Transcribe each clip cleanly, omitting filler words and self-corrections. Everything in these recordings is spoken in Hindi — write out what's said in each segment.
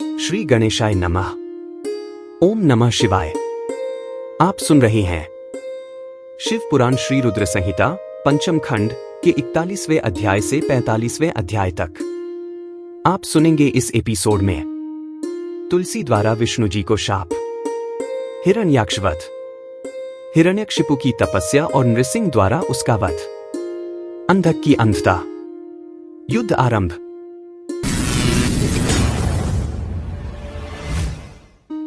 श्री गणेशाय नमः। ओम नमः शिवाय। आप सुन रहे हैं शिव पुराण श्री रुद्र संहिता पंचम खंड के 41वें अध्याय से 45वें अध्याय तक। आप सुनेंगे इस एपिसोड में तुलसी द्वारा विष्णु जी को शाप, हिरण्याक्षवध, हिरण्यकशिपु की तपस्या और नृसिंह द्वारा उसका वध, अंधक की अंधता, युद्ध आरंभ।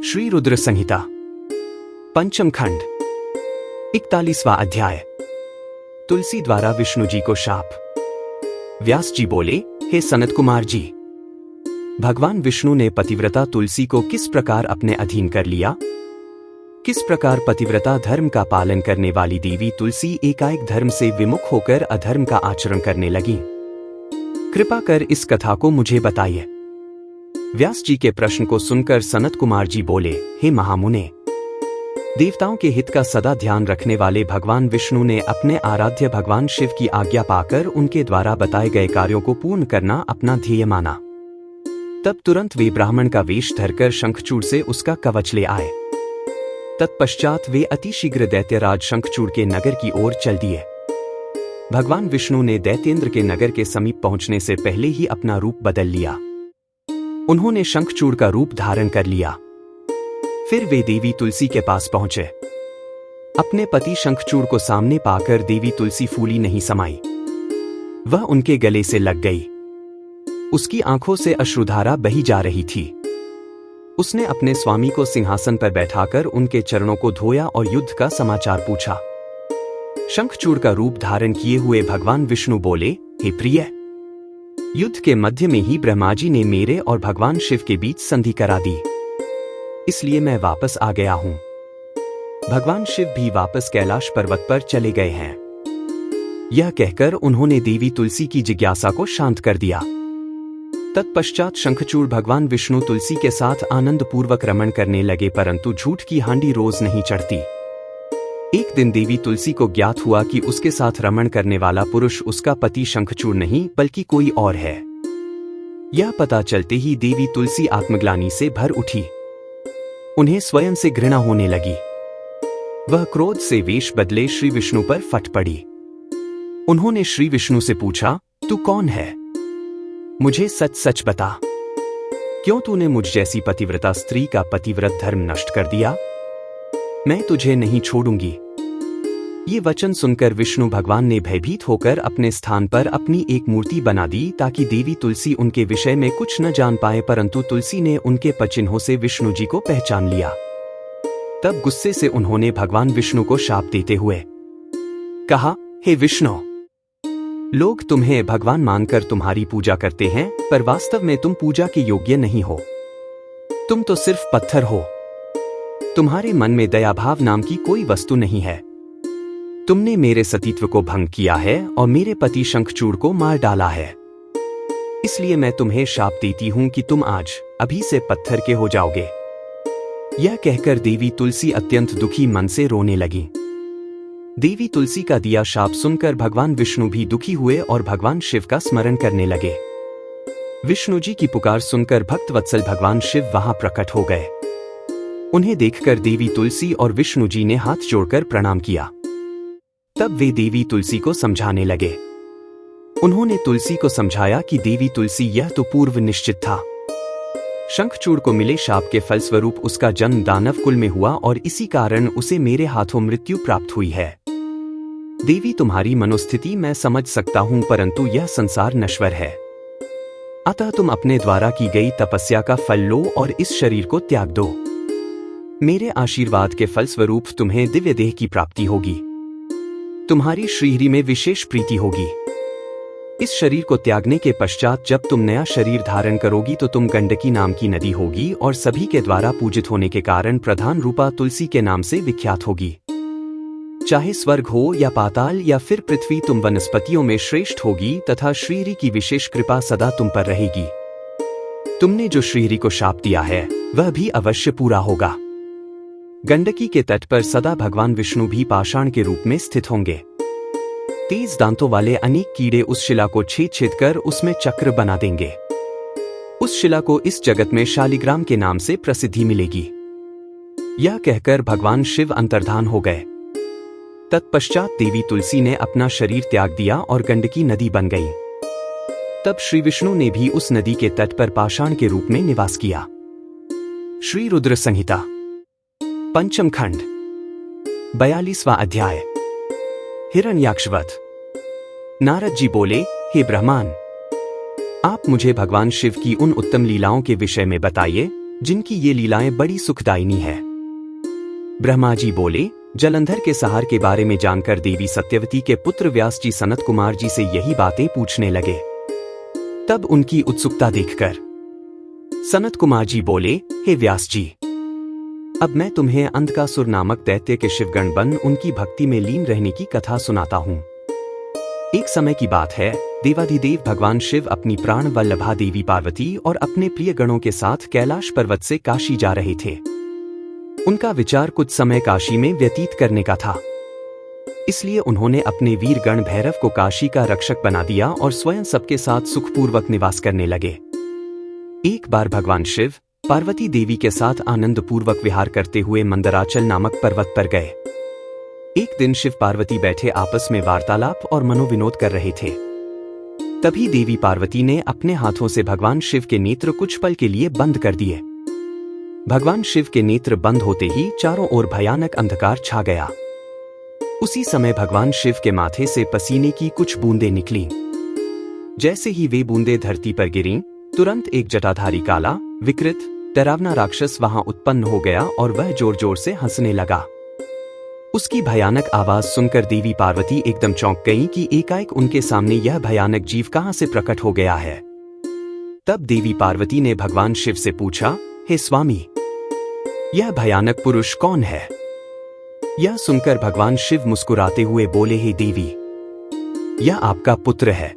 श्री रुद्र संहिता पंचम खंड 41वां अध्याय। तुलसी द्वारा विष्णु जी को शाप। व्यास जी बोले, हे सनत कुमार जी, भगवान विष्णु ने पतिव्रता तुलसी को किस प्रकार अपने अधीन कर लिया, किस प्रकार पतिव्रता धर्म का पालन करने वाली देवी तुलसी एकाएक धर्म से विमुख होकर अधर्म का आचरण करने लगी, कृपा कर इस कथा को मुझे बताइए। व्यास जी के प्रश्न को सुनकर सनत कुमार जी बोले, हे महामुने, देवताओं के हित का सदा ध्यान रखने वाले भगवान विष्णु ने अपने आराध्य भगवान शिव की आज्ञा पाकर उनके द्वारा बताए गए कार्यों को पूर्ण करना अपना ध्येय माना। तब तुरंत वे ब्राह्मण का वेश धरकर शंखचूड़ से उसका कवच ले आए। तत्पश्चात वे अतिशीघ्र दैत्यराज शंखचूड़ के नगर की ओर चल दिए। भगवान विष्णु ने दैत्येंद्र के नगर के समीप पहुंचने से पहले ही अपना रूप बदल लिया। उन्होंने शंखचूड़ का रूप धारण कर लिया। फिर वे देवी तुलसी के पास पहुंचे। अपने पति शंखचूड़ को सामने पाकर देवी तुलसी फूली नहीं समाई, वह उनके गले से लग गई। उसकी आंखों से अश्रुधारा बही जा रही थी। उसने अपने स्वामी को सिंहासन पर बैठाकर उनके चरणों को धोया और युद्ध का समाचार पूछा। शंखचूड़ का रूप धारण किए हुए भगवान विष्णु बोले, हे प्रिय, युद्ध के मध्य में ही ब्रह्मा जी ने मेरे और भगवान शिव के बीच संधि करा दी, इसलिए मैं वापस आ गया हूं। भगवान शिव भी वापस कैलाश पर्वत पर चले गए हैं। यह कहकर उन्होंने देवी तुलसी की जिज्ञासा को शांत कर दिया। तत्पश्चात शंखचूड़ भगवान विष्णु तुलसी के साथ आनंद पूर्वक रमण करने लगे, परंतु झूठ की हांडी रोज नहीं चढ़ती। एक दिन देवी तुलसी को ज्ञात हुआ कि उसके साथ रमण करने वाला पुरुष उसका पति शंखचूड़ नहीं बल्कि कोई और है। यह पता चलते ही देवी तुलसी आत्मग्लानि से भर उठी। उन्हें स्वयं से घृणा होने लगी। वह क्रोध से वेश बदले श्री विष्णु पर फट पड़ी। उन्होंने श्री विष्णु से पूछा, तू कौन है? मुझे सच सच बता, क्यों तूने मुझ जैसी पतिव्रता स्त्री का पतिव्रत धर्म नष्ट कर दिया? मैं तुझे नहीं छोड़ूंगी। ये वचन सुनकर विष्णु भगवान ने भयभीत होकर अपने स्थान पर अपनी एक मूर्ति बना दी ताकि देवी तुलसी उनके विषय में कुछ न जान पाए, परंतु तुलसी ने उनके पचिन्हों से विष्णु जी को पहचान लिया। तब गुस्से से उन्होंने भगवान विष्णु को शाप देते हुए कहा, हे विष्णु, लोग तुम्हें भगवान मानकर तुम्हारी पूजा करते हैं, पर वास्तव में तुम पूजा के योग्य नहीं हो। तुम तो सिर्फ पत्थर हो। तुम्हारे मन में दयाभाव नाम की कोई वस्तु नहीं है। तुमने मेरे सतीत्व को भंग किया है और मेरे पति शंखचूड़ को मार डाला है। इसलिए मैं तुम्हें शाप देती हूं कि तुम आज अभी से पत्थर के हो जाओगे। यह कहकर देवी तुलसी अत्यंत दुखी मन से रोने लगी। देवी तुलसी का दिया शाप सुनकर भगवान विष्णु भी दुखी हुए और भगवान शिव का स्मरण करने लगे। विष्णु जी की पुकार सुनकर भक्तवत्सल भगवान शिव वहां प्रकट हो गए। उन्हें देखकर देवी तुलसी और विष्णु जी ने हाथ जोड़कर प्रणाम किया। तब वे देवी तुलसी को समझाने लगे। उन्होंने तुलसी को समझाया कि देवी तुलसी, यह तो पूर्व निश्चित था। शंखचूड़ को मिले शाप के फलस्वरूप उसका जन्म दानव कुल में हुआ और इसी कारण उसे मेरे हाथों मृत्यु प्राप्त हुई है। देवी, तुम्हारी मनोस्थिति मैं समझ सकता हूं, परंतु यह संसार नश्वर है। अतः तुम अपने द्वारा की गई तपस्या का फल लो और इस शरीर को त्याग दो। मेरे आशीर्वाद के फलस्वरूप तुम्हें दिव्य देह की प्राप्ति होगी। तुम्हारी श्रीहरि में विशेष प्रीति होगी। इस शरीर को त्यागने के पश्चात जब तुम नया शरीर धारण करोगी तो तुम गंडकी नाम की नदी होगी और सभी के द्वारा पूजित होने के कारण प्रधान रूपा तुलसी के नाम से विख्यात होगी। चाहे स्वर्ग हो या पाताल या फिर पृथ्वी, तुम वनस्पतियों में श्रेष्ठ होगी तथा श्रीहरि की विशेष कृपा सदा तुम पर रहेगी। तुमने जो श्रीहरि को शाप दिया है वह भी अवश्य पूरा होगा। गंडकी के तट पर सदा भगवान विष्णु भी पाषाण के रूप में स्थित होंगे। तेज दांतों वाले अनेक कीड़े उस शिला को छेद छेद कर उसमें चक्र बना देंगे। उस शिला को इस जगत में शालिग्राम के नाम से प्रसिद्धि मिलेगी। यह कहकर भगवान शिव अंतर्धान हो गए। तत्पश्चात देवी तुलसी ने अपना शरीर त्याग दिया और गंडकी नदी बन गई। तब श्री विष्णु ने भी उस नदी के तट पर पाषाण के रूप में निवास किया। श्री रुद्र संहिता पंचम खंड 42वां अध्याय। हिरण्याक्षवध। नारद जी बोले, हे ब्रह्मान, आप मुझे भगवान शिव की उन उत्तम लीलाओं के विषय में बताइए जिनकी ये लीलाएं बड़ी सुखदायिनी है। ब्रह्मा जी बोले, जलंधर के सहार के बारे में जानकर देवी सत्यवती के पुत्र व्यास जी सनत कुमार जी से यही बातें पूछने लगे। तब उनकी उत्सुकता देखकर सनत कुमार जी बोले, हे व्यास जी, अब मैं तुम्हें अंधकासुर नामक दैत्य के शिवगण बन उनकी भक्ति में लीन रहने की कथा सुनाता हूं। एक समय की बात है, देवाधिदेव भगवान शिव अपनी प्राण वल्लभा देवी पार्वती और अपने प्रिय गणों के साथ कैलाश पर्वत से काशी जा रहे थे। उनका विचार कुछ समय काशी में व्यतीत करने का था, इसलिए उन्होंने अपने वीर गण भैरव को काशी का रक्षक बना दिया और स्वयं सबके साथ सुखपूर्वक निवास करने लगे। एक बार भगवान शिव पार्वती देवी के साथ आनंदपूर्वक विहार करते हुए मंदराचल नामक पर्वत पर गए। एक दिन शिव पार्वती बैठे आपस में वार्तालाप और मनोविनोद कर रहे थे। तभी देवी पार्वती ने अपने हाथों से भगवान शिव के नेत्र कुछ पल के लिए बंद कर दिए। भगवान शिव के नेत्र बंद होते ही चारों ओर भयानक अंधकार छा गया। उसी समय भगवान शिव के माथे से पसीने की कुछ बूंदें निकलीं। जैसे ही वे बूंदें धरती पर गिरीं, तुरंत एक जटाधारी काला विकृत डरावना राक्षस वहां उत्पन्न हो गया और वह जोर जोर से हंसने लगा। उसकी भयानक आवाज सुनकर देवी पार्वती एकदम चौंक गईं कि एकाएक उनके सामने यह भयानक जीव कहां से प्रकट हो गया है। तब देवी पार्वती ने भगवान शिव से पूछा, हे स्वामी, यह भयानक पुरुष कौन है? यह सुनकर भगवान शिव मुस्कुराते हुए बोले, हे देवी, यह आपका पुत्र है।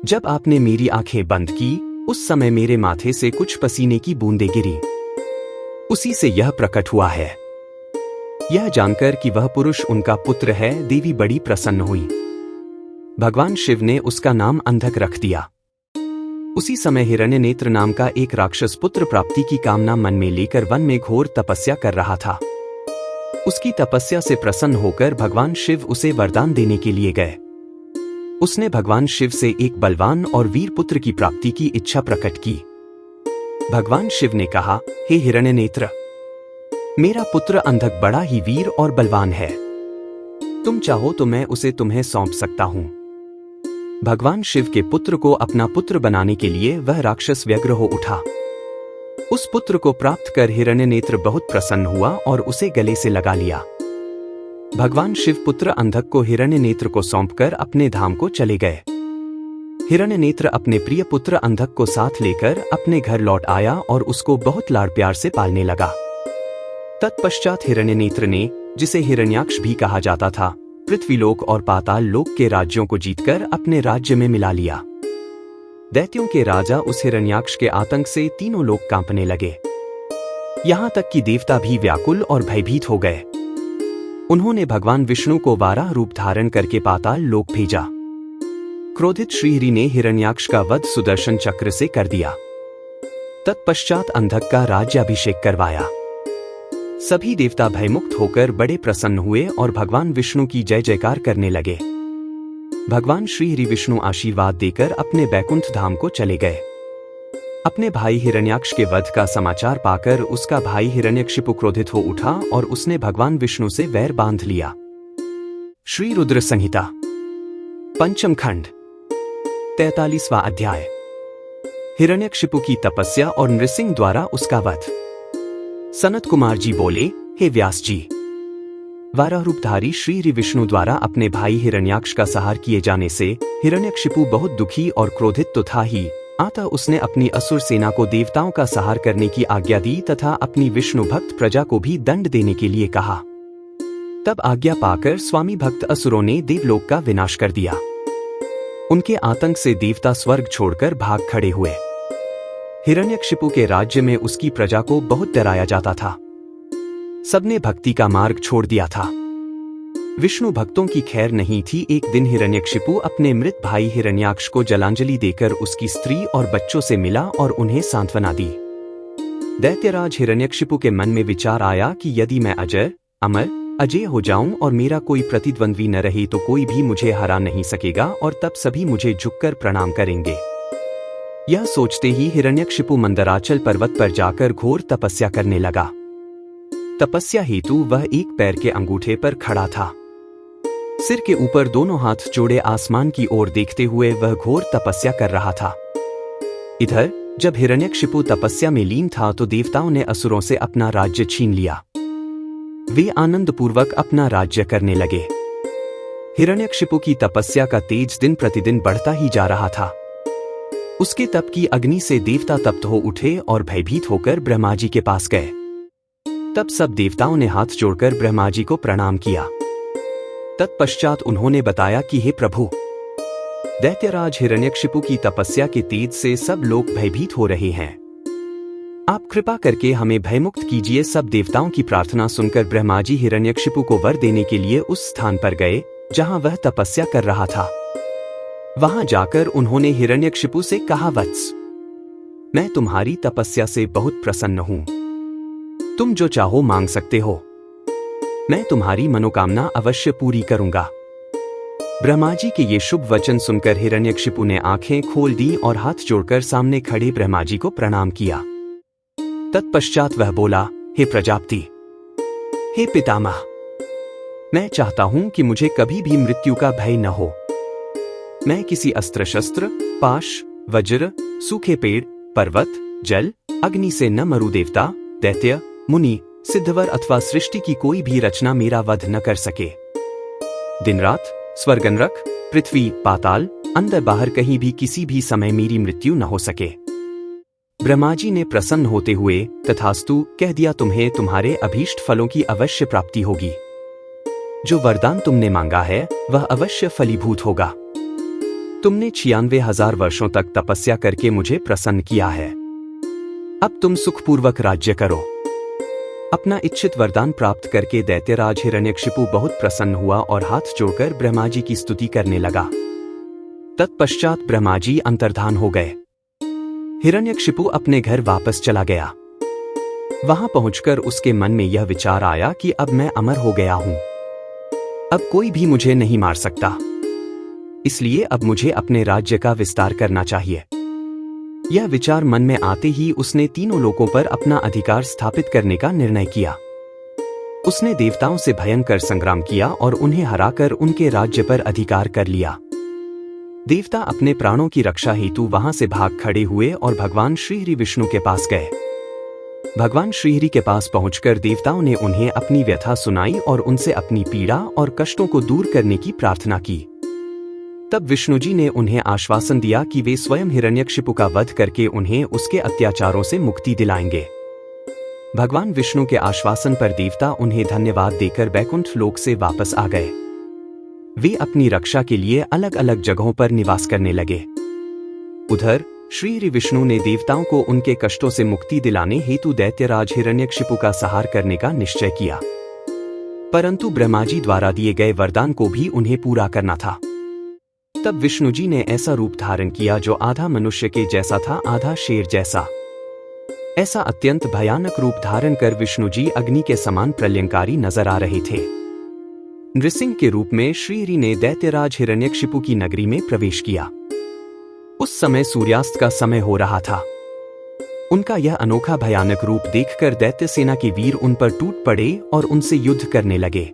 जब आपने मेरी आंखें बंद की, उस समय मेरे माथे से कुछ पसीने की बूंदें गिरी, उसी से यह प्रकट हुआ है। यह जानकर कि वह पुरुष उनका पुत्र है, देवी बड़ी प्रसन्न हुई। भगवान शिव ने उसका नाम अंधक रख दिया। उसी समय हिरण्यनेत्र नाम का एक राक्षस पुत्र प्राप्ति की कामना मन में लेकर वन में घोर तपस्या कर रहा था। उसकी तपस्या से प्रसन्न होकर भगवान शिव उसे वरदान देने के लिए गए। उसने भगवान शिव से एक बलवान और वीर पुत्र की प्राप्ति की इच्छा प्रकट की। भगवान शिव ने कहा, हे हिरण्यनेत्र, मेरा पुत्र अंधक बड़ा ही वीर और बलवान है। तुम चाहो तो मैं उसे तुम्हें सौंप सकता हूं। भगवान शिव के पुत्र को अपना पुत्र बनाने के लिए वह राक्षस व्यग्र हो उठा। उस पुत्र को प्राप्त कर हिरण्यनेत्र बहुत प्रसन्न हुआ और उसे गले से लगा लिया। भगवान शिव पुत्र अंधक को हिरण्यनेत्र को सौंपकर अपने धाम को चले गए। हिरण्यनेत्र अपने प्रिय पुत्र अंधक को साथ लेकर अपने घर लौट आया और उसको बहुत लाड़ प्यार से पालने लगा। तत्पश्चात हिरण्यनेत्र ने, जिसे हिरण्याक्ष भी कहा जाता था, पृथ्वीलोक और पाताल लोक के राज्यों को जीतकर अपने राज्य में मिला लिया। दैत्यों के राजा उस हिरण्याक्ष के आतंक से तीनों लोक कांपने लगे। यहां तक कि देवता भी व्याकुल और भयभीत हो गए। उन्होंने भगवान विष्णु को वाराह रूप धारण करके पाताल लोक भेजा। क्रोधित श्रीहरि ने हिरण्याक्ष का वध सुदर्शन चक्र से कर दिया। तत्पश्चात अंधक का राज्याभिषेक करवाया। सभी देवता भयमुक्त होकर बड़े प्रसन्न हुए और भगवान विष्णु की जय जयकार करने लगे। भगवान श्रीहरि विष्णु आशीर्वाद देकर अपने बैकुंठ धाम को चले गए। अपने भाई हिरण्याक्ष के वध का समाचार पाकर उसका भाई हिरण्यकशिपु क्रोधित हो उठा और उसने भगवान विष्णु से वैर बांध लिया। श्री रुद्र संहिता पंचम खंड 43वां अध्याय। हिरण्यकशिपु की तपस्या और नृसिंह द्वारा उसका वध। सनत कुमार जी बोले, हे व्यास जी, वाराह रूपधारी श्री विष्णु द्वारा अपने भाई हिरण्याक्ष का संहार किए जाने से हिरण्यकशिपु बहुत दुखी और क्रोधित तो था ही, अतः उसने अपनी असुर सेना को देवताओं का संहार करने की आज्ञा दी तथा अपनी विष्णु भक्त प्रजा को भी दंड देने के लिए कहा। तब आज्ञा पाकर स्वामी भक्त असुरों ने देवलोक का विनाश कर दिया। उनके आतंक से देवता स्वर्ग छोड़कर भाग खड़े हुए। हिरण्यकशिपु के राज्य में उसकी प्रजा को बहुत डराया जाता था। सबने भक्ति का मार्ग छोड़ दिया था। विष्णु भक्तों की खैर नहीं थी। एक दिन हिरण्यकशिपु अपने मृत भाई हिरण्याक्ष को जलांजलि देकर उसकी स्त्री और बच्चों से मिला और उन्हें सांत्वना दी। दैत्यराज हिरण्यकशिपु के मन में विचार आया कि यदि मैं अजय हो जाऊं और मेरा कोई प्रतिद्वंद्वी न रहे तो कोई भी मुझे हरा नहीं सकेगा और तब सभी मुझे झुककर प्रणाम करेंगे। यह सोचते ही हिरण्यकशिपु मंदराचल पर्वत पर जाकर घोर तपस्या करने लगा। तपस्या हेतु वह एक पैर के अंगूठे पर खड़ा था। सिर के ऊपर दोनों हाथ जोड़े आसमान की ओर देखते हुए वह घोर तपस्या कर रहा था। इधर जब हिरण्यकशिपु तपस्या में लीन था तो देवताओं ने असुरों से अपना राज्य छीन लिया। वे आनंदपूर्वक अपना राज्य करने लगे। हिरण्यकशिपु की तपस्या का तेज दिन प्रतिदिन बढ़ता ही जा रहा था। उसके तप की अग्नि से देवता तप्त हो उठे और भयभीत होकर ब्रह्मा जी के पास गए। तब सब देवताओं ने हाथ जोड़कर ब्रह्मा जी को प्रणाम किया। तत्पश्चात उन्होंने बताया कि हे प्रभु, दैत्यराज हिरण्यकशिपु की तपस्या के तेज से सब लोग भयभीत हो रहे हैं। आप कृपा करके हमें भयमुक्त कीजिए। सब देवताओं की प्रार्थना सुनकर ब्रह्मा जी हिरण्यकशिपु को वर देने के लिए उस स्थान पर गए जहां वह तपस्या कर रहा था। वहां जाकर उन्होंने हिरण्यकशिपु से कहा, वत्स, मैं तुम्हारी तपस्या से बहुत प्रसन्न हूं। तुम जो चाहो मांग सकते हो। मैं तुम्हारी मनोकामना अवश्य पूरी करूंगा। ब्रह्मा जी के ये शुभ वचन सुनकर हिरण्यकशिपु ने आंखें खोल दी और हाथ जोड़कर सामने खड़े ब्रह्मा जी को प्रणाम किया। तत्पश्चात वह बोला, हे प्रजापति, हे पितामह, मैं चाहता हूं कि मुझे कभी भी मृत्यु का भय न हो। मैं किसी अस्त्र शस्त्र, पाश, वज्र, सूखे पेड़, पर्वत, जल, अग्नि से न मरूं। देवता, दैत्य, मुनि, सिद्धवर अथवा सृष्टि की कोई भी रचना मेरा वध न कर सके। दिन रात, स्वर्ग नरक, पृथ्वी, पाताल, अंदर बाहर कहीं भी किसी भी समय मेरी मृत्यु न हो सके। ब्रह्मा जी ने प्रसन्न होते हुए तथास्तु कह दिया। तुम्हें तुम्हारे अभीष्ट फलों की अवश्य प्राप्ति होगी। जो वरदान तुमने मांगा है वह अवश्य फलीभूत होगा। तुमने 96,000 वर्षों तक तपस्या करके मुझे प्रसन्न किया है। अब तुम सुखपूर्वक राज्य करो। अपना इच्छित वरदान प्राप्त करके दैत्यराज हिरण्यकशिपु बहुत प्रसन्न हुआ और हाथ जोड़कर ब्रह्मा जी की स्तुति करने लगा। तत्पश्चात ब्रह्मा जी अंतर्धान हो गए। हिरण्यकशिपु अपने घर वापस चला गया। वहां पहुंचकर उसके मन में यह विचार आया कि अब मैं अमर हो गया हूं। अब कोई भी मुझे नहीं मार सकता। इसलिए अब मुझे अपने राज्य का विस्तार करना चाहिए। यह विचार मन में आते ही उसने तीनों लोकों पर अपना अधिकार स्थापित करने का निर्णय किया। उसने देवताओं से भयंकर संग्राम किया और उन्हें हराकर उनके राज्य पर अधिकार कर लिया। देवता अपने प्राणों की रक्षा हेतु वहां से भाग खड़े हुए और भगवान श्रीहरि विष्णु के पास गए। भगवान श्रीहरि के पास पहुंचकर देवताओं ने उन्हें अपनी व्यथा सुनाई और उनसे अपनी पीड़ा और कष्टों को दूर करने की प्रार्थना की। तब विष्णु जी ने उन्हें आश्वासन दिया कि वे स्वयं हिरण्यकशिपु का वध करके उन्हें उसके अत्याचारों से मुक्ति दिलाएंगे। भगवान विष्णु के आश्वासन पर देवता उन्हें धन्यवाद देकर बैकुंठ लोक से वापस आ गए। वे अपनी रक्षा के लिए अलग अलग जगहों पर निवास करने लगे। उधर श्री विष्णु ने देवताओं को उनके कष्टों से मुक्ति दिलाने हेतु दैत्यराज हिरण्यकशिपु का संहार करने का निश्चय किया, परंतु ब्रह्मा जी द्वारा दिए गए वरदान को भी उन्हें पूरा करना था। तब विष्णु जी ने ऐसा रूप धारण किया जो आधा मनुष्य के जैसा था, आधा शेर जैसा। ऐसा अत्यंत भयानक रूप धारण कर विष्णु जी अग्नि के समान प्रलयंकारी नजर आ रहे थे। नृसिंह के रूप में श्रीहरि ने दैत्यराज हिरण्यकशिपु की नगरी में प्रवेश किया। उस समय सूर्यास्त का समय हो रहा था। उनका यह अनोखा भयानक रूप देखकर दैत्य सेना के वीर उन पर टूट पड़े और उनसे युद्ध करने लगे।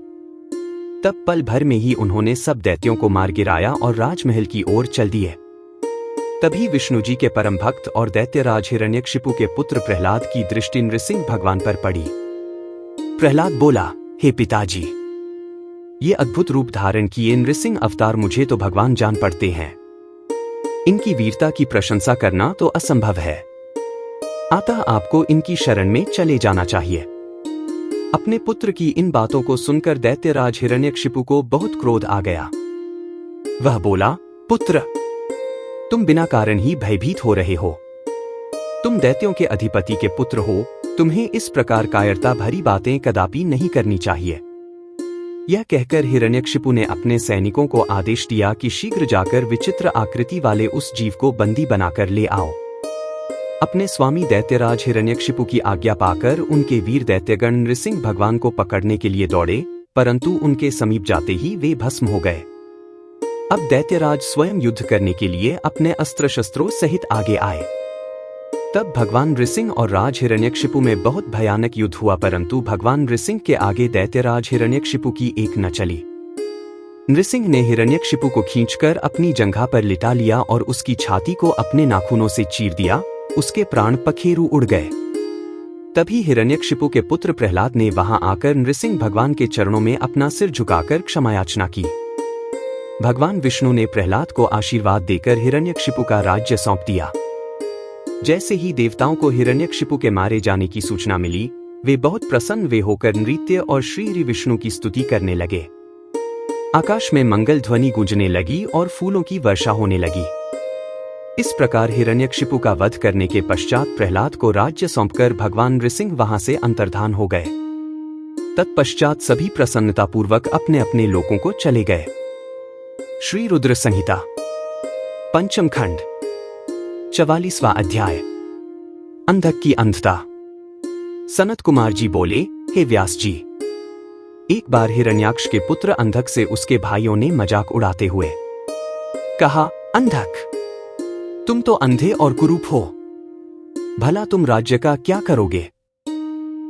तब पल भर में ही उन्होंने सब दैत्यों को मार गिराया और राजमहल की ओर चल दिए। तभी विष्णु जी के परम भक्त और दैत्यराज हिरण्यकशिपु के पुत्र प्रहलाद की दृष्टि नृसिंह भगवान पर पड़ी। प्रहलाद बोला, हे पिताजी, ये अद्भुत रूप धारण किए नृसिंह अवतार मुझे तो भगवान जान पड़ते हैं। इनकी वीरता की प्रशंसा करना तो असंभव है, अतः आपको इनकी शरण में चले जाना चाहिए। अपने पुत्र की इन बातों को सुनकर दैत्यराज हिरण्यकशिपु को बहुत क्रोध आ गया। वह बोला, पुत्र, तुम बिना कारण ही भयभीत हो रहे हो। तुम दैत्यों के अधिपति के पुत्र हो, तुम्हें इस प्रकार कायरता भरी बातें कदापि नहीं करनी चाहिए। यह कहकर हिरण्यकशिपु ने अपने सैनिकों को आदेश दिया कि शीघ्र जाकर विचित्र आकृति वाले उस जीव को बंदी बनाकर ले आओ। अपने स्वामी दैत्यराज हिरण्यकशिपु की आज्ञा पाकर उनके वीर दैत्यगण नृसिंह भगवान को पकड़ने के लिए दौड़े, परंतु उनके समीप जाते ही वे भस्म हो गए। अब दैत्यराज स्वयं युद्ध करने के लिए अपने अस्त्र शस्त्रों सहित आगे आए। तब भगवान नृसिंह और राज हिरण्यकशिपु में बहुत भयानक युद्ध हुआ, परंतु भगवान नृसिंह के आगे दैत्यराज हिरण्यकशिपु की एक न चली। नृसिंह ने हिरण्यकशिपु को खींचकर अपनी जंघा पर लिटा लिया और उसकी छाती को अपने नाखूनों से चीर दिया। उसके प्राण पखेरु उड़ गए। तभी हिरण्यकशिपु के पुत्र प्रहलाद ने वहां आकर नृसिंह भगवान के चरणों में अपना सिर झुकाकर क्षमायाचना की। भगवान विष्णु ने प्रहलाद को आशीर्वाद देकर हिरण्यकशिपु का राज्य सौंप दिया। जैसे ही देवताओं को हिरण्यकशिपु के मारे जाने की सूचना मिली, वे बहुत प्रसन्न वे होकर नृत्य और श्री विष्णु की स्तुति करने लगे। आकाश में मंगल ध्वनि गूंजने लगी और फूलों की वर्षा होने लगी। इस प्रकार हिरण्यकशिपु का वध करने के पश्चात प्रहलाद को राज्य सौंपकर भगवान नृसिंह वहां से अंतर्धान हो गए। तत्पश्चात सभी प्रसन्नतापूर्वक अपने अपने लोकों को चले गए। श्री रुद्र संहिता पंचम खंड 44वां अध्याय। अंधक की अंधता। सनत कुमार जी बोले, हे व्यास जी, एक बार हिरण्याक्ष के पुत्र अंधक से उसके भाइयों ने मजाक उड़ाते हुए कहा, अंधक, तुम तो अंधे और कुरूप हो, भला तुम राज्य का क्या करोगे?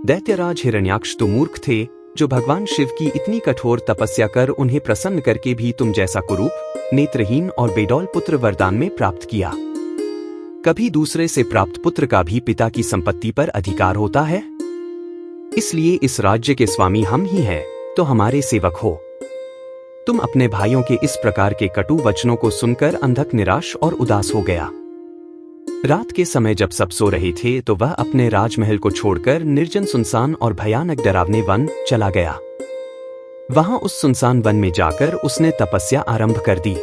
दैत्यराज हिरण्याक्ष तो मूर्ख थे, जो भगवान शिव की इतनी कठोर तपस्या कर उन्हें प्रसन्न करके भी तुम जैसा कुरूप, नेत्रहीन और बेडौल पुत्र वरदान में प्राप्त किया। कभी दूसरे से प्राप्त पुत्र का भी पिता की संपत्ति पर अधिकार होता है? इसलिए इस राज्य के स्वामी हम ही हैं, तो हमारे सेवक हो। तुम अपने भाइयों के इस प्रकार के कटु वचनों को सुनकर अंधक निराश और उदास हो गया। रात के समय जब सब सो रहे थे तो वह अपने राजमहल को छोड़कर निर्जन सुनसान और भयानक डरावने वन चला गया। वहां उस सुनसान वन में जाकर उसने तपस्या आरंभ कर दी।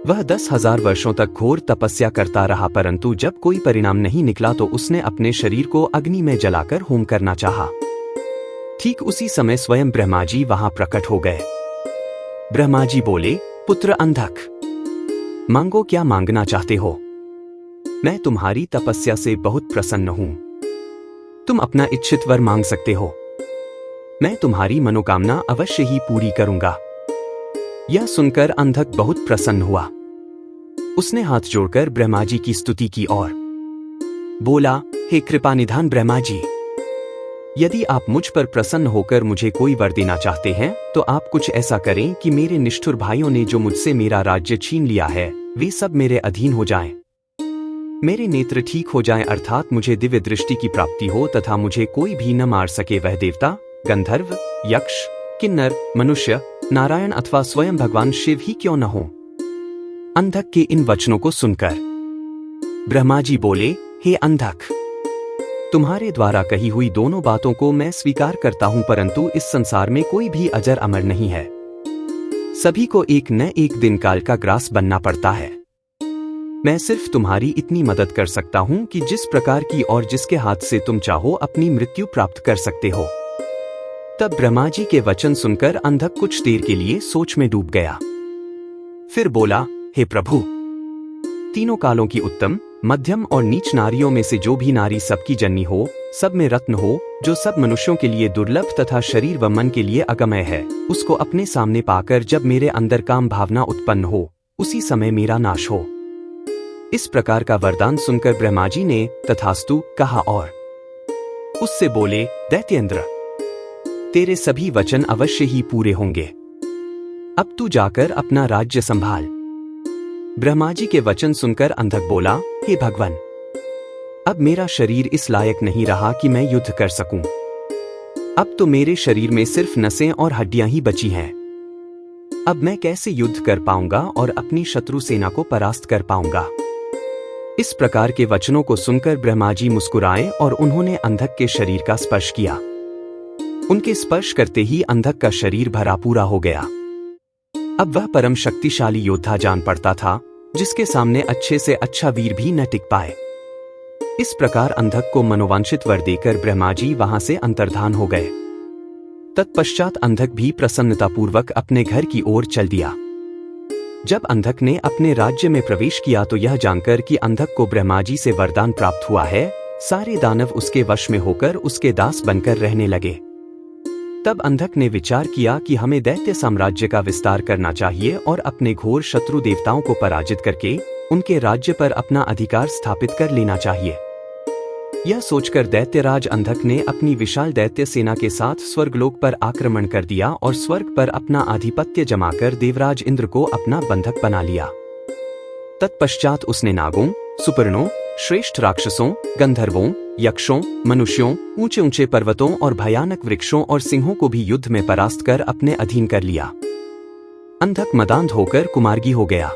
वह 10,000 वर्षों तक घोर तपस्या करता रहा, परंतु जब कोई परिणाम नहीं निकला तो उसने अपने शरीर को अग्नि में जलाकर होम करना चाहा। ठीक उसी समय स्वयं ब्रह्मा जी वहां प्रकट हो गए। ब्रह्मा जी बोले, पुत्र अंधक, मांगो, क्या मांगना चाहते हो? मैं तुम्हारी तपस्या से बहुत प्रसन्न हूं। तुम अपना इच्छित वर मांग सकते हो। मैं तुम्हारी मनोकामना अवश्य ही पूरी करूंगा। यह सुनकर अंधक बहुत प्रसन्न हुआ। उसने हाथ जोड़कर ब्रह्मा जी की स्तुति की और बोला, हे कृपानिधान ब्रह्मा जी, यदि आप मुझ पर प्रसन्न होकर मुझे कोई वर देना चाहते हैं तो आप कुछ ऐसा करें कि मेरे निष्ठुर भाइयों ने जो मुझसे मेरा राज्य छीन लिया है, वे सब मेरे अधीन हो जाएं। मेरे नेत्र ठीक हो जाएं, अर्थात मुझे दिव्य दृष्टि की प्राप्ति हो तथा मुझे कोई भी न मार सके, वह देवता, गंधर्व, यक्ष, किन्नर, मनुष्य, नारायण अथवा स्वयं भगवान शिव ही क्यों न हो। अंधक के इन वचनों को सुनकर ब्रह्मा जी बोले, हे अंधक, तुम्हारे द्वारा कही हुई दोनों बातों को मैं स्वीकार करता हूं, परंतु इस संसार में कोई भी अजर अमर नहीं है। सभी को एक न एक दिन काल का ग्रास बनना पड़ता है। मैं सिर्फ तुम्हारी इतनी मदद कर सकता हूं कि जिस प्रकार की और जिसके हाथ से तुम चाहो अपनी मृत्यु प्राप्त कर सकते हो। तब ब्रह्मा जी के वचन सुनकर अंधक कुछ देर के लिए सोच में डूब गया। फिर बोला, हे प्रभु, तीनों कालों की उत्तम, मध्यम और नीच नारियों में से जो भी नारी सबकी जननी हो, सब में रत्न हो, जो सब मनुष्यों के लिए दुर्लभ तथा शरीर व मन के लिए अगम्य है, उसको अपने सामने पाकर जब मेरे अंदर काम भावना उत्पन्न हो, उसी समय मेरा नाश हो। इस प्रकार का वरदान सुनकर ब्रह्मा जी ने तथास्तु कहा और उससे बोले, दैत्येंद्र, तेरे सभी वचन अवश्य ही पूरे होंगे। अब तू जाकर अपना राज्य संभाल। ब्रह्मा जी के वचन सुनकर अंधक बोला, हे भगवान, अब मेरा शरीर इस लायक नहीं रहा कि मैं युद्ध कर सकूं। अब तो मेरे शरीर में सिर्फ नसें और हड्डियां ही बची हैं। अब मैं कैसे युद्ध कर पाऊंगा और अपनी शत्रु सेना को परास्त कर पाऊंगा? इस प्रकार के वचनों को सुनकर ब्रह्मा जी मुस्कुराए और उन्होंने अंधक के शरीर का स्पर्श किया। उनके स्पर्श करते ही अंधक का शरीर भरा पूरा हो गया। अब वह परम शक्तिशाली योद्धा जान पड़ता था, जिसके सामने अच्छे से अच्छा वीर भी न टिक पाए। इस प्रकार अंधक को मनोवांछित वर देकर ब्रह्मा जी वहां से अंतर्धान हो गए। तत्पश्चात अंधक भी प्रसन्नतापूर्वक अपने घर की ओर चल दिया। जब अंधक ने अपने राज्य में प्रवेश किया तो यह जानकर कि अंधक को ब्रह्मा जी से वरदान प्राप्त हुआ है, सारे दानव उसके वश में होकर उसके दास बनकर रहने लगे। तब अंधक ने विचार किया कि हमें दैत्य साम्राज्य का विस्तार करना चाहिए और अपने घोर शत्रु देवताओं को पराजित करके उनके राज्य पर अपना अधिकार स्थापित कर लेना चाहिए। यह सोचकर दैत्यराज अंधक ने अपनी विशाल दैत्य सेना के साथ स्वर्गलोक पर आक्रमण कर दिया और स्वर्ग पर अपना आधिपत्य जमाकर देवराज इंद्र को अपना बंधक बना लिया। तत्पश्चात उसने नागों, सुपर्णों, श्रेष्ठ राक्षसों, गंधर्वों, यक्षों, मनुष्यों, ऊंचे ऊंचे पर्वतों और भयानक वृक्षों और सिंहों को भी युद्ध में परास्त कर अपने अधीन कर लिया। अंधक मदांध होकर कुमार्गी हो गया।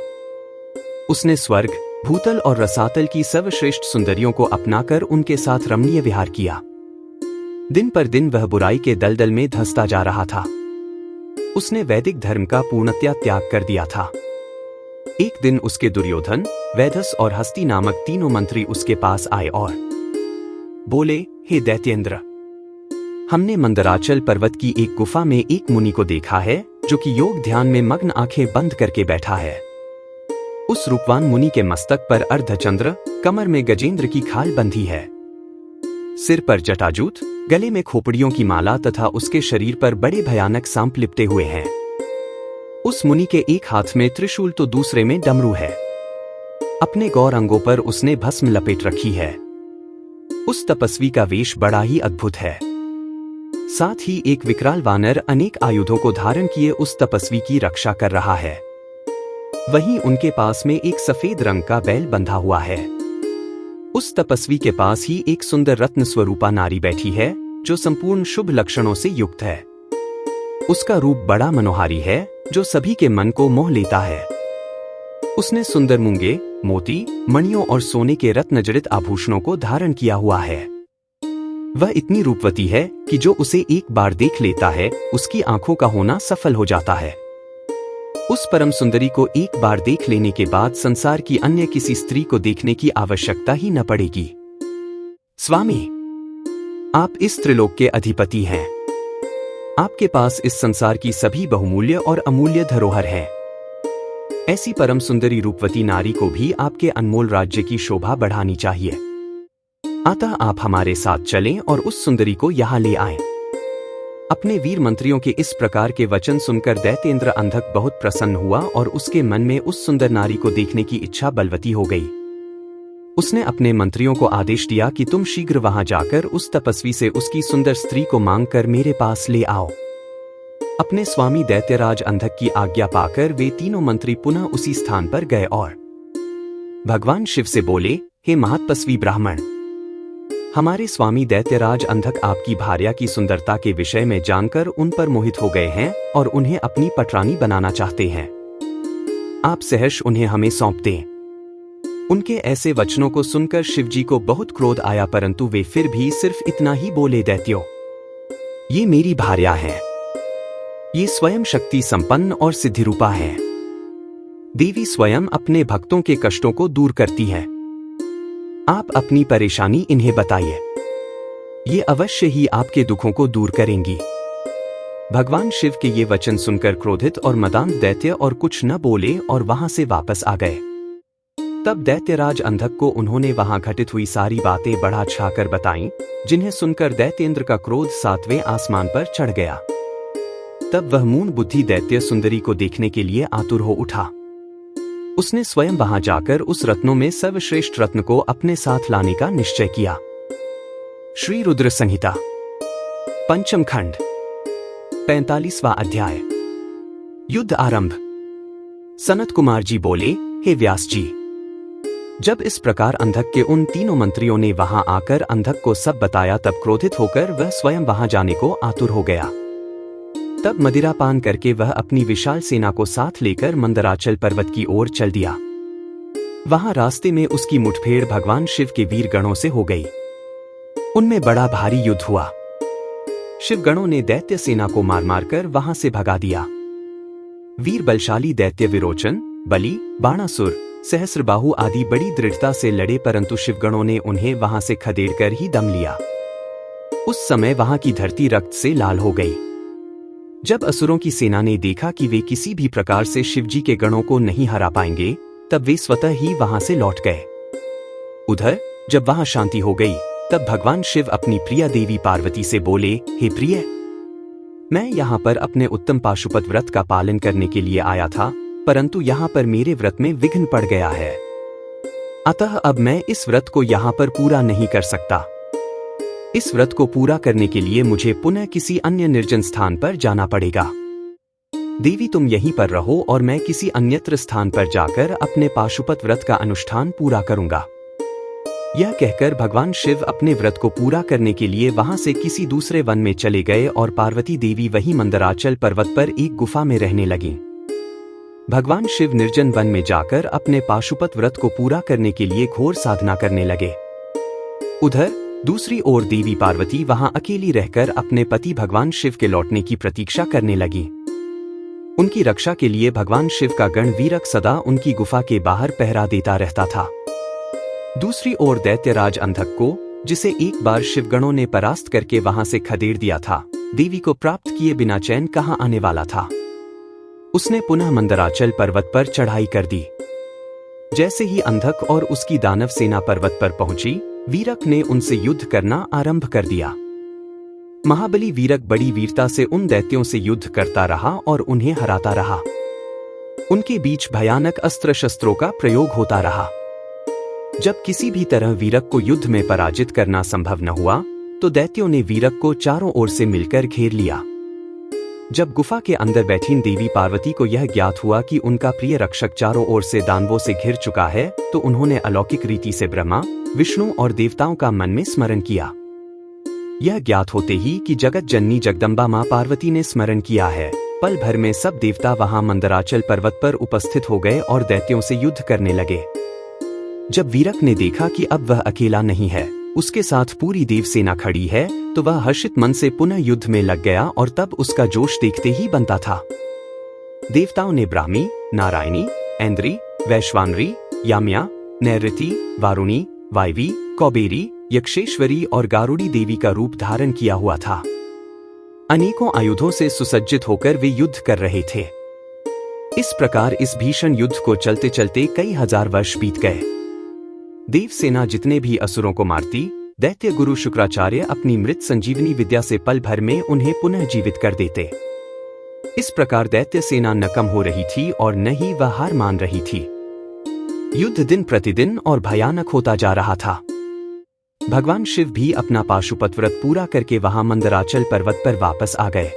उसने स्वर्ग, भूतल और रसातल की सर्वश्रेष्ठ सुंदरियों को अपनाकर उनके साथ रमणीय विहार किया। दिन पर दिन वह बुराई के दलदल में धंसता जा रहा था। उसने वैदिक धर्म का पूर्णतया त्याग कर दिया था। एक दिन उसके दुर्योधन, वैधस और हस्ती नामक तीनों मंत्री उसके पास आए और बोले, हे दैत्येंद्र, हमने मंदराचल पर्वत की एक गुफा में एक मुनि को देखा है जो कि योग ध्यान में मग्न आंखें बंद करके बैठा है। उस रूपवान मुनि के मस्तक पर अर्धचंद्र, कमर में गजेंद्र की खाल बंधी है, सिर पर जटाजूट, गले में खोपड़ियों की माला तथा उसके शरीर पर बड़े भयानक सांप लिपटे हुए हैं। उस मुनि के एक हाथ में त्रिशूल तो दूसरे में डमरू है। अपने गौर अंगों पर उसने भस्म लपेट रखी है। उस तपस्वी का वेश बड़ा ही अद्भुत है। साथ ही एक विकराल वानर अनेक आयुधों को धारण किए उस तपस्वी की रक्षा कर रहा है। वहीं उनके पास में एक सफेद रंग का बैल बंधा हुआ है। उस तपस्वी के पास ही एक सुंदर रत्न स्वरूपा नारी बैठी है जो संपूर्ण शुभ लक्षणों से युक्त है। उसका रूप बड़ा मनोहारी है जो सभी के मन को मोह लेता है। उसने सुंदर मूंगे, मोती, मणियों और सोने के रत्नजड़ित आभूषणों को धारण किया हुआ है। वह इतनी रूपवती है कि जो उसे एक बार देख लेता है उसकी आंखों का होना सफल हो जाता है। उस परम सुंदरी को एक बार देख लेने के बाद संसार की अन्य किसी स्त्री को देखने की आवश्यकता ही न पड़ेगी। स्वामी, आप इस त्रिलोक के अधिपति हैं। आपके पास इस संसार की सभी बहुमूल्य और अमूल्य धरोहर है। ऐसी परम सुंदरी रूपवती नारी को भी आपके अनमोल राज्य की शोभा बढ़ानी चाहिए। अतः आप हमारे साथ चलें और उस सुंदरी को यहाँ ले आएं। अपने वीर मंत्रियों के इस प्रकार के वचन सुनकर दैत्येंद्र अंधक बहुत प्रसन्न हुआ और उसके मन में उस सुंदर नारी को देखने की इच्छा बलवती हो गई। उसने अपने मंत्रियों को आदेश दिया कि तुम शीघ्र वहां जाकर उस तपस्वी से उसकी सुंदर स्त्री को मांगकर मेरे पास ले आओ। अपने स्वामी दैत्यराज अंधक की आज्ञा पाकर वे तीनों मंत्री पुनः उसी स्थान पर गए और भगवान शिव से बोले, हे महातपस्वी ब्राह्मण, हमारे स्वामी दैत्यराज अंधक आपकी भार्या की सुंदरता के विषय में जानकर उन पर मोहित हो गए हैं और उन्हें अपनी पटरानी बनाना चाहते हैं। आप सहर्ष उन्हें हमें सौंप दें। उनके ऐसे वचनों को सुनकर शिवजी को बहुत क्रोध आया, परंतु वे फिर भी सिर्फ इतना ही बोले, दैत्यो, ये मेरी भार्या है। ये स्वयं शक्ति संपन्न और सिद्धिरूपा है। देवी स्वयं अपने भक्तों के कष्टों को दूर करती है। आप अपनी परेशानी इन्हें बताइए, ये अवश्य ही आपके दुखों को दूर करेंगी। भगवान शिव के ये वचन सुनकर क्रोधित और मदांध दैत्य और कुछ न बोले और वहां से वापस आ गए। तब दैत्यराज अंधक को उन्होंने वहां घटित हुई सारी बातें बढ़ा चढ़ाकर बताईं, जिन्हें सुनकर दैत्येंद्र का क्रोध 7वें आसमान पर चढ़ गया। तब वह मूढ़ बुद्धि दैत्य सुंदरी को देखने के लिए आतुर हो उठा। उसने स्वयं वहां जाकर उस रत्नों में सर्वश्रेष्ठ रत्न को अपने साथ लाने का निश्चय किया। श्री रुद्र संहिता पंचम खंड 45वां अध्याय। युद्ध आरंभ। सनत कुमार जी बोले, हे व्यास जी, जब इस प्रकार अंधक के उन तीनों मंत्रियों ने वहां आकर अंधक को सब बताया तब क्रोधित होकर वह स्वयं वहां जाने को आतुर हो गया। तब मदिरापान करके वह अपनी विशाल सेना को साथ लेकर मंदराचल पर्वत की ओर चल दिया। वहां रास्ते में उसकी मुठभेड़ भगवान शिव के वीर गणों से हो गई। उनमें बड़ा भारी युद्ध हुआ। शिवगणों ने दैत्य सेना को मार मारकर वहां से भगा दिया। वीर बलशाली दैत्य विरोचन, बलि, बाणासुर, सहस्रबाहु आदि बड़ी दृढ़ता से लड़े, परंतु शिवगणों ने उन्हें वहां से खदेड़कर ही दम लिया। उस समय वहां की धरती रक्त से लाल हो गई। जब असुरों की सेना ने देखा कि वे किसी भी प्रकार से शिवजी के गणों को नहीं हरा पाएंगे, तब वे स्वतः ही वहां से लौट गए। उधर जब वहां शांति हो गई, तब भगवान शिव अपनी प्रिय देवी पार्वती से बोले, हे प्रिय, मैं यहाँ पर अपने उत्तम पाशुपत व्रत का पालन करने के लिए आया था, परंतु यहाँ पर मेरे व्रत में विघ्न पड़ गया है। अतः अब मैं इस व्रत को यहाँ पर पूरा नहीं कर सकता। इस व्रत को पूरा करने के लिए मुझे पुनः किसी अन्य निर्जन स्थान पर जाना पड़ेगा। देवी तुम यहीं पर रहो और मैं किसी अन्यत्र स्थान पर जाकर अपने पाशुपत व्रत का अनुष्ठान पूरा करूंगा। यह कहकर भगवान शिव अपने व्रत को पूरा करने के लिए वहां से किसी दूसरे वन में चले गए और पार्वती देवी वही मंदराचल पर्वत पर एक गुफा में रहने लगीं। भगवान शिव निर्जन वन में जाकर अपने पाशुपत व्रत को पूरा करने के लिए घोर साधना करने लगे। उधर दूसरी ओर देवी पार्वती वहां अकेली रहकर अपने पति भगवान शिव के लौटने की प्रतीक्षा करने लगी। उनकी रक्षा के लिए भगवान शिव का गण वीरक सदा उनकी गुफा के बाहर पहरा देता रहता था। दूसरी ओर दैत्यराज अंधक को, जिसे एक बार शिवगणों ने परास्त करके वहां से खदेड़ दिया था, देवी को प्राप्त किए बिना चैन कहां आने वाला था। उसने पुनः मंदराचल पर्वत पर चढ़ाई कर दी। जैसे ही अंधक और उसकी दानव सेना पर्वत पर पहुंची, वीरक ने उनसे युद्ध करना आरंभ कर दिया। महाबली वीरक बड़ी वीरता से उन दैत्यों से युद्ध करता रहा और उन्हें हराता रहा। उनके बीच भयानक अस्त्र शस्त्रों का प्रयोग होता रहा। जब किसी भी तरह वीरक को युद्ध में पराजित करना संभव न हुआ, तो दैत्यों ने वीरक को चारों ओर से मिलकर घेर लिया। जब गुफा के अंदर बैठी देवी पार्वती को यह ज्ञात हुआ कि उनका प्रिय रक्षक चारों ओर से दानवों से घिर चुका है, तो उन्होंने अलौकिक रीति से ब्रह्मा, विष्णु और देवताओं का मन में स्मरण किया। यह ज्ञात होते ही कि जगत जननी जगदम्बा मां पार्वती ने स्मरण किया है, पल भर में सब देवता वहां मंदराचल पर्वत पर उपस्थित हो गए और दैत्यों से युद्ध करने लगे। जब वीरक ने देखा कि अब वह अकेला नहीं है, उसके साथ पूरी देव सेना खड़ी है, तो वह हर्षित मन से पुनः युद्ध में लग गया और तब उसका जोश देखते ही बनता था। देवताओं ने ब्राह्मी, नारायणी, ऐन्द्री, वैश्वानरी, याम्या, नैऋति, वारुणी, वायवी, कौबेरी, यक्षेश्वरी और गारुड़ी देवी का रूप धारण किया हुआ था। अनेकों आयुधों से सुसज्जित होकर वे युद्ध कर रहे थे। इस प्रकार इस भीषण युद्ध को चलते चलते कई हजार वर्ष बीत गए। देव सेना जितने भी असुरों को मारती, दैत्य गुरु शुक्राचार्य अपनी मृत संजीवनी विद्या से पल भर में उन्हें पुनः जीवित कर देते। इस प्रकार दैत्य सेना न कम हो रही थी और न ही वह हार मान रही थी। युद्ध दिन प्रतिदिन और भयानक होता जा रहा था। भगवान शिव भी अपना पाशुपत व्रत पूरा करके वहां मंदराचल पर्वत पर वापस आ गए।